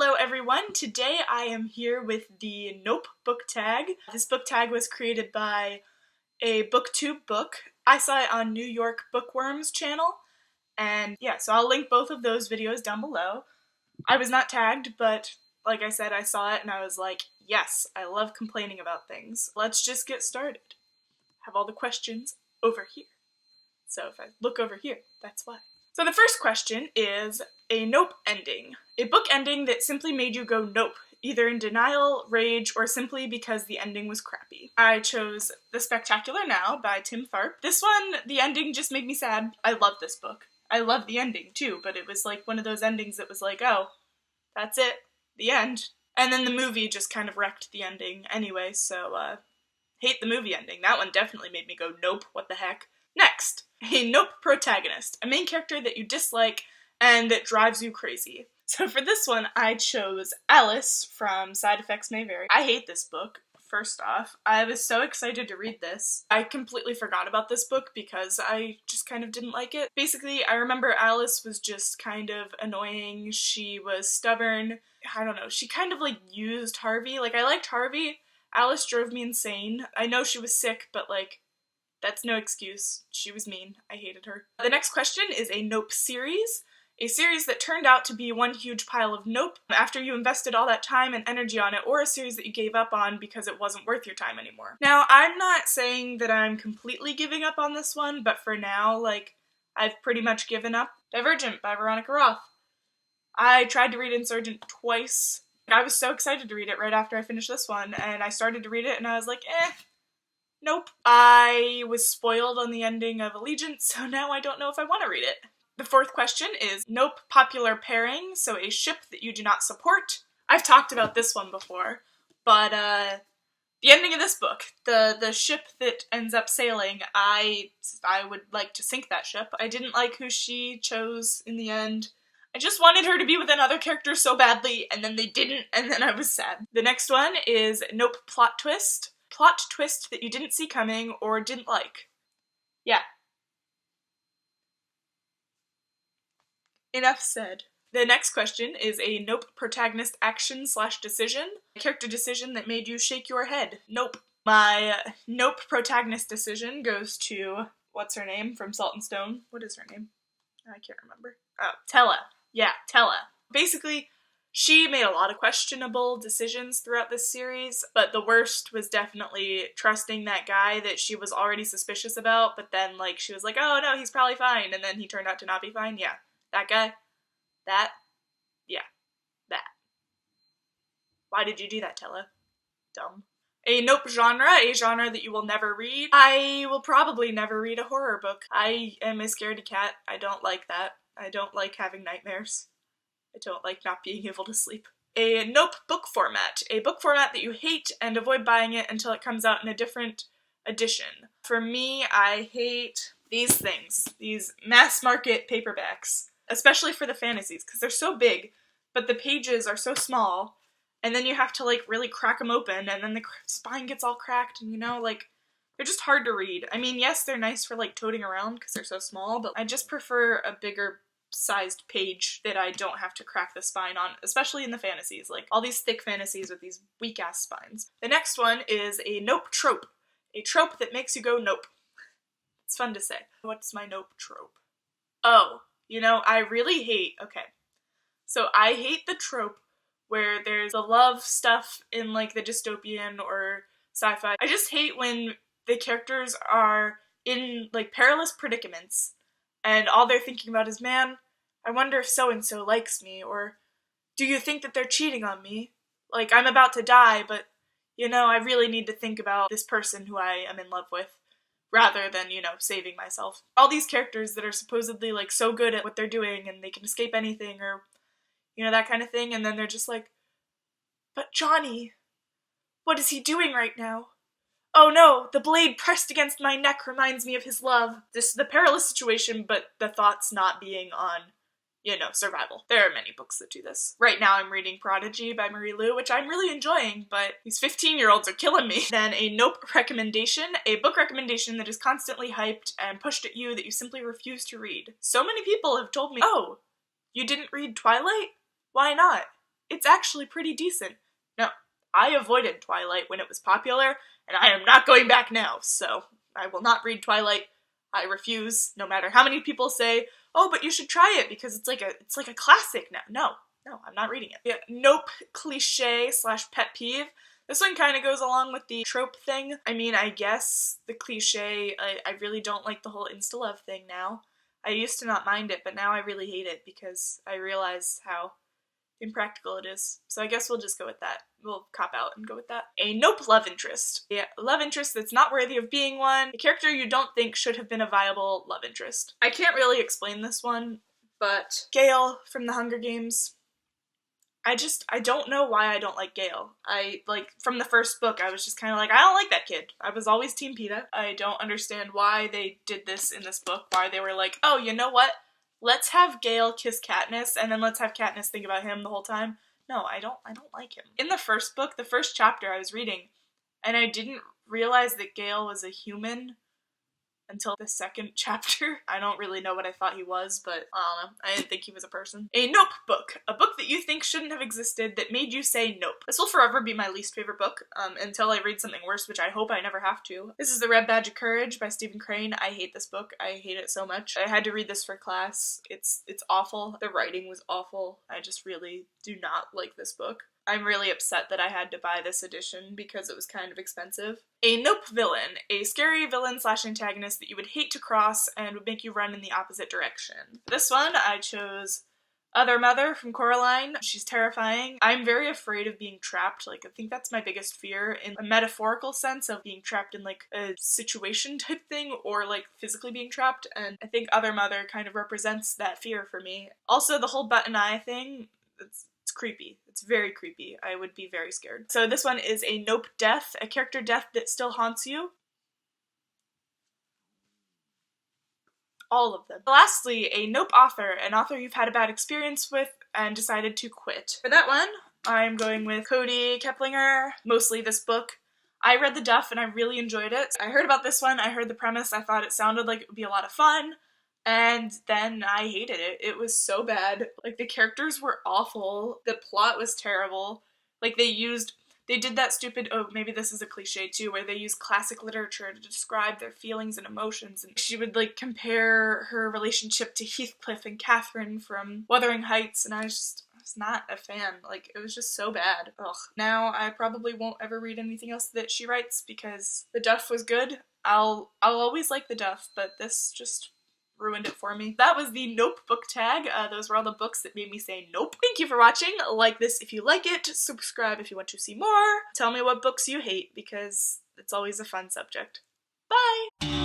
Hello everyone, today I am here with the NOP book tag. This book tag was created by a booktube book. I saw it on New York Bookworm's channel, and yeah, so I'll link both of those videos down below. I was not tagged, but like I said, I saw it and I was like, yes, I love complaining about things. Let's just get started. Have all the questions over here. So if I look over here, that's why. So the first question is a NOP ending. A book ending that simply made you go nope, either in denial, rage, or simply because the ending was crappy. I chose The Spectacular Now by Tim Tharp. This one, the ending just made me sad. I love this book. I love the ending too, but it was like one of those endings that was like, oh, that's it, the end. And then the movie just kind of wrecked the ending anyway, so hate the movie ending. That one definitely made me go nope, what the heck. Next, a NOP protagonist, a main character that you dislike and that drives you crazy. So for this one, I chose Alice from Side Effects May Vary. I hate this book, first off. I was so excited to read this. I completely forgot about this book because I just kind of didn't like it. Basically, I remember Alice was just kind of annoying. She was stubborn. I don't know, she kind of like used Harvey. Like, I liked Harvey. Alice drove me insane. I know she was sick, but like, that's no excuse. She was mean. I hated her. The next question is a NOP series. A series that turned out to be one huge pile of nope after you invested all that time and energy on it, or a series that you gave up on because it wasn't worth your time anymore. Now, I'm not saying that I'm completely giving up on this one, but for now, like, I've pretty much given up. Divergent by Veronica Roth. I tried to read Insurgent twice. I was so excited to read it right after I finished this one, and I started to read it and I was like, nope. I was spoiled on the ending of Allegiance, so now I don't know if I want to read it. The fourth question is NOP popular pairing, so a ship that you do not support. I've talked about this one before, but the ending of this book, the ship that ends up sailing, I would like to sink that ship. I didn't like who she chose in the end. I just wanted her to be with another character so badly, and then they didn't, and then I was sad. The next one is NOP Plot Twist. Plot twist that you didn't see coming or didn't like. Yeah. Enough said. The next question is a NOP protagonist action/decision. A character decision that made you shake your head. Nope. My NOP protagonist decision goes to, what's her name from Salt and Stone? What is her name? I can't remember. Oh, Tella. Yeah, Tella. Basically, she made a lot of questionable decisions throughout this series, but the worst was definitely trusting that guy that she was already suspicious about, but then, like, she was like, oh no, he's probably fine, and then he turned out to not be fine. Yeah. That guy? That? Yeah. That. Why did you do that, Tella? Dumb. A NOP genre, a genre that you will never read. I will probably never read a horror book. I am a scaredy cat. I don't like that. I don't like having nightmares. I don't like not being able to sleep. A NOP book format. A book format that you hate and avoid buying it until it comes out in a different edition. For me, I hate these things. These mass market paperbacks. Especially for the fantasies, because they're so big, but the pages are so small, and then you have to, like, really crack them open, and then the spine gets all cracked, and, you know, like, they're just hard to read. I mean, yes, they're nice for, like, toting around, because they're so small, but I just prefer a bigger sized page that I don't have to crack the spine on, especially in the fantasies, like, all these thick fantasies with these weak-ass spines. The next one is a NOP trope. A trope that makes you go nope. It's fun to say. What's my NOP trope? Oh. You know, I really hate, so I hate the trope where there's the love stuff in, like, the dystopian or sci-fi. I just hate when the characters are in, like, perilous predicaments, and all they're thinking about is, man, I wonder if so-and-so likes me, or do you think that they're cheating on me? Like, I'm about to die, but, you know, I really need to think about this person who I am in love with. Rather than, you know, saving myself. All these characters that are supposedly, like, so good at what they're doing and they can escape anything or, you know, that kind of thing, and then they're just like, but Johnny, what is he doing right now? Oh no, the blade pressed against my neck reminds me of his love. This is the perilous situation, but the thoughts not being on, you know, survival. There are many books that do this. Right now I'm reading Prodigy by Marie Lu, which I'm really enjoying, but these 15-year-olds are killing me. Then a NOP recommendation, a book recommendation that is constantly hyped and pushed at you that you simply refuse to read. So many people have told me, oh, you didn't read Twilight? Why not? it's actually pretty decent. No, I avoided Twilight when it was popular, and I am not going back now, so I will not read Twilight. I refuse, no matter how many people say, oh, but you should try it because it's like a classic now. No, I'm not reading it. Yeah, Nope cliche / pet peeve. This one kind of goes along with the trope thing. I mean, I guess the cliche, I really don't like the whole insta-love thing now. I used to not mind it, but now I really hate it because I realize how impractical it is. So I guess we'll just go with that. We'll cop out and go with that. A nope love interest. Yeah, love interest that's not worthy of being one. A character you don't think should have been a viable love interest. I can't really explain this one, but Gale from the Hunger Games. I don't know why I don't like Gale. From the first book, I was just kind of like, I don't like that kid. I was always Team Peeta. I don't understand why they did this in this book, why they were like, oh, you know what? Let's have Gale kiss Katniss, and then let's have Katniss think about him the whole time. No, I don't like him. In the first book, the first chapter I was reading, and I didn't realize that Gale was a human until the second chapter. I don't really know what I thought he was, but I don't know. I didn't think he was a person. A nope book. A book that you think shouldn't have existed that made you say nope. This will forever be my least favorite book, until I read something worse, which I hope I never have to. This is The Red Badge of Courage by Stephen Crane. I hate this book. I hate it so much. I had to read this for class. It's awful. The writing was awful. I just really do not like this book. I'm really upset that I had to buy this edition because it was kind of expensive. A nope villain. A scary villain / antagonist that you would hate to cross and would make you run in the opposite direction. This one, I chose Other Mother from Coraline. She's terrifying. I'm very afraid of being trapped. I think that's my biggest fear in a metaphorical sense of being trapped in a situation type thing or physically being trapped, and I think Other Mother kind of represents that fear for me. Also, the whole Butt and Eye thing, it's creepy. It's very creepy. I would be very scared. So this one is a nope death, a character death that still haunts you. All of them. Lastly, a nope author, an author you've had a bad experience with and decided to quit. For that one, I'm going with Cody Keplinger, mostly this book. I read The Duff and I really enjoyed it. I heard about this one, I heard the premise, I thought it sounded like it would be a lot of fun. And then I hated it. It was so bad. The characters were awful. The plot was terrible. They did that stupid, oh, maybe this is a cliche too, where they use classic literature to describe their feelings and emotions. And she would compare her relationship to Heathcliff and Catherine from Wuthering Heights, and I was not a fan. It was just so bad. Ugh. Now I probably won't ever read anything else that she writes because The Duff was good. I'll always like The Duff, but this just ruined it for me. That was the Nope book tag. Those were all the books that made me say nope. Thank you for watching. Like this if you like it. Subscribe if you want to see more. Tell me what books you hate because it's always a fun subject. Bye!